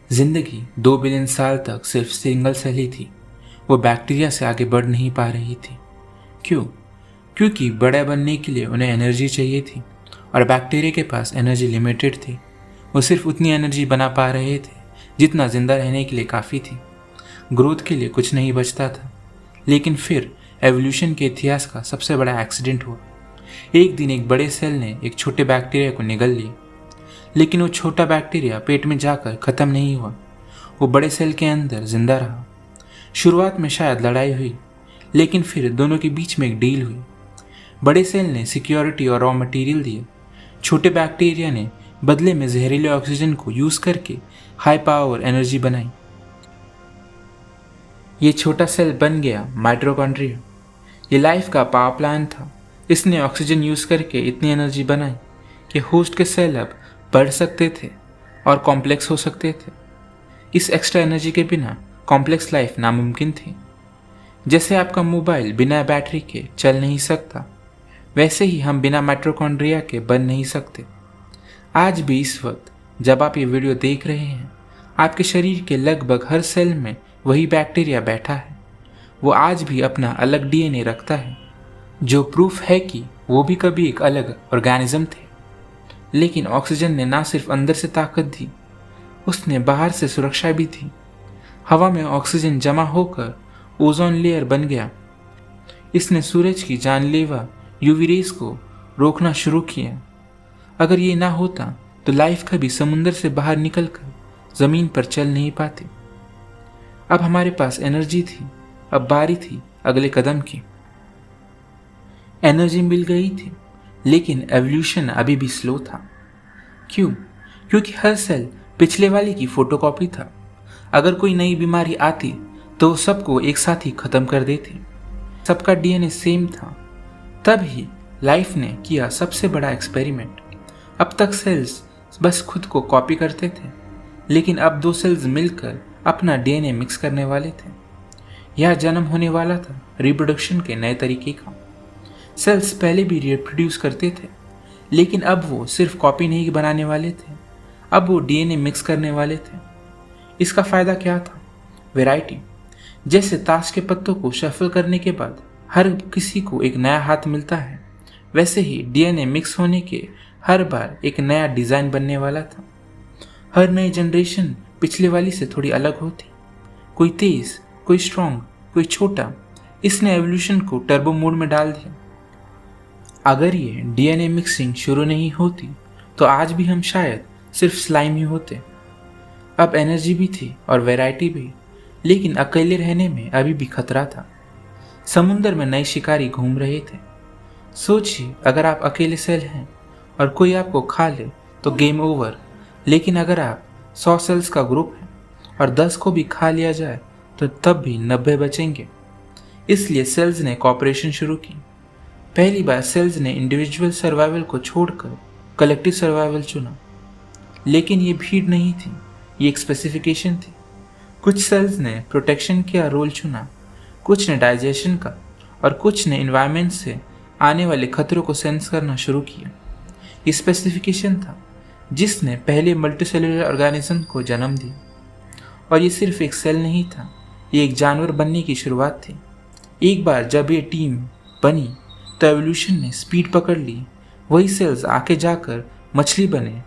जिंदगी 2 बिलियन साल तक सिर्फ सिंगल सेल ही थी। वो बैक्टीरिया से आगे बढ़ नहीं पा रही थी। क्यों? क्योंकि बड़ा बनने के लिए उन्हें एनर्जी चाहिए थी और बैक्टीरिया के पास एनर्जी लिमिटेड थी। वो सिर्फ उतनी एनर्जी बना पा रहे थे जितना जिंदा रहने के लिए काफ़ी थी। ग्रोथ के लिए कुछ नहीं बचता था। लेकिन फिर एवोल्यूशन के इतिहास का सबसे बड़ा एक्सीडेंट हुआ। एक दिन एक बड़े सेल ने एक छोटे बैक्टीरिया को निगल लिया, लेकिन वो छोटा बैक्टीरिया पेट में जाकर ख़त्म नहीं हुआ। वो बड़े सेल के अंदर जिंदा रहा। शुरुआत में शायद लड़ाई हुई, लेकिन फिर दोनों के बीच में एक डील हुई। बड़े सेल ने सिक्योरिटी और रॉ मटेरियल दिया। छोटे बैक्टीरिया ने बदले में जहरीले ऑक्सीजन को यूज़ करके हाई पावर एनर्जी बनाई। ये छोटा सेल बन गया माइटोकॉन्ड्रिया। ये लाइफ का पावर प्लांट था। इसने ऑक्सीजन यूज़ करके इतनी एनर्जी बनाई कि होस्ट के सेल अब बढ़ सकते थे और कॉम्प्लेक्स हो सकते थे। इस एक्स्ट्रा एनर्जी के बिना कॉम्प्लेक्स लाइफ नामुमकिन थी। जैसे आपका मोबाइल बिना बैटरी के चल नहीं सकता, वैसे ही हम बिना माइटोकॉन्ड्रिया के बन नहीं सकते। आज भी इस वक्त जब आप ये वीडियो देख रहे हैं, आपके शरीर के लगभग हर सेल में वही बैक्टीरिया बैठा है। वो आज भी अपना अलग डीएनए रखता है, जो प्रूफ है कि वो भी कभी एक अलग ऑर्गेनिज्म थे। लेकिन ऑक्सीजन ने ना सिर्फ अंदर से ताकत दी, उसने बाहर से सुरक्षा भी दी। हवा में ऑक्सीजन जमा होकर ओजोन लेयर बन गया। इसने सूरज की जानलेवा यूवी रेज को रोकना शुरू किया। अगर ये ना होता तो लाइफ कभी समुंदर से बाहर निकलकर ज़मीन पर चल नहीं पाती। अब हमारे पास एनर्जी थी। अब बारी थी अगले कदम की। एनर्जी मिल गई थी, लेकिन एवोल्यूशन अभी भी स्लो था। क्यों? क्योंकि हर सेल पिछले वाले की फोटोकॉपी था। अगर कोई नई बीमारी आती तो सबको एक साथ ही खत्म कर देती। सबका डीएनए सेम था। तब ही लाइफ ने किया सबसे बड़ा एक्सपेरिमेंट। अब तक सेल्स बस खुद को कॉपी करते थे, लेकिन अब 2 सेल्स मिलकर अपना डीएनए मिक्स करने वाले थे। यह जन्म होने वाला था रिप्रोडक्शन के नए तरीके का। सेल्स पहले भी रिप्रोड्यूस करते थे, लेकिन अब वो सिर्फ कॉपी नहीं बनाने वाले थे, अब वो डीएनए मिक्स करने वाले थे। इसका फ़ायदा क्या था? वैरायटी। जैसे ताश के पत्तों को शफल करने के बाद हर किसी को एक नया हाथ मिलता है, वैसे ही डीएनए मिक्स होने के हर बार एक नया डिज़ाइन बनने वाला था। हर नई जनरेशन पिछले वाली से थोड़ी अलग होती। कोई तेज़, कोई स्ट्रॉन्ग, कोई छोटा। इसने एवोल्यूशन को टर्बो मोड में डाल दिया। अगर ये डीएनए मिक्सिंग शुरू नहीं होती तो आज भी हम शायद सिर्फ स्लाइम ही होते। अब एनर्जी भी थी और वैरायटी भी, लेकिन अकेले रहने में अभी भी खतरा था। समुंदर में नए शिकारी घूम रहे थे। सोचिए, अगर आप अकेले सेल हैं और कोई आपको खा ले तो गेम ओवर। लेकिन अगर आप 100 सेल्स का ग्रुप है और 10 को भी खा लिया जाए तो तब भी 90 बचेंगे। इसलिए सेल्स ने कॉपरेशन शुरू की। पहली बार सेल्स ने इंडिविजुअल सर्वाइवल को छोड़कर कलेक्टिव सर्वाइवल चुना। लेकिन ये भीड़ नहीं थी, ये एक स्पेसिफिकेशन थी। कुछ सेल्स ने प्रोटेक्शन का रोल चुना, कुछ ने डाइजेशन का, और कुछ ने एनवायरनमेंट से आने वाले खतरों को सेंस करना शुरू किया। ये स्पेसिफिकेशन था जिसने पहले मल्टीसेलुलर ऑर्गेनिज्म को जन्म दिया। और ये सिर्फ एक सेल नहीं था, ये एक जानवर बनने की शुरुआत थी। एक बार जब ये टीम बनी तो एवोल्यूशन ने स्पीड पकड़ ली। वही सेल्स आके जाकर मछली बने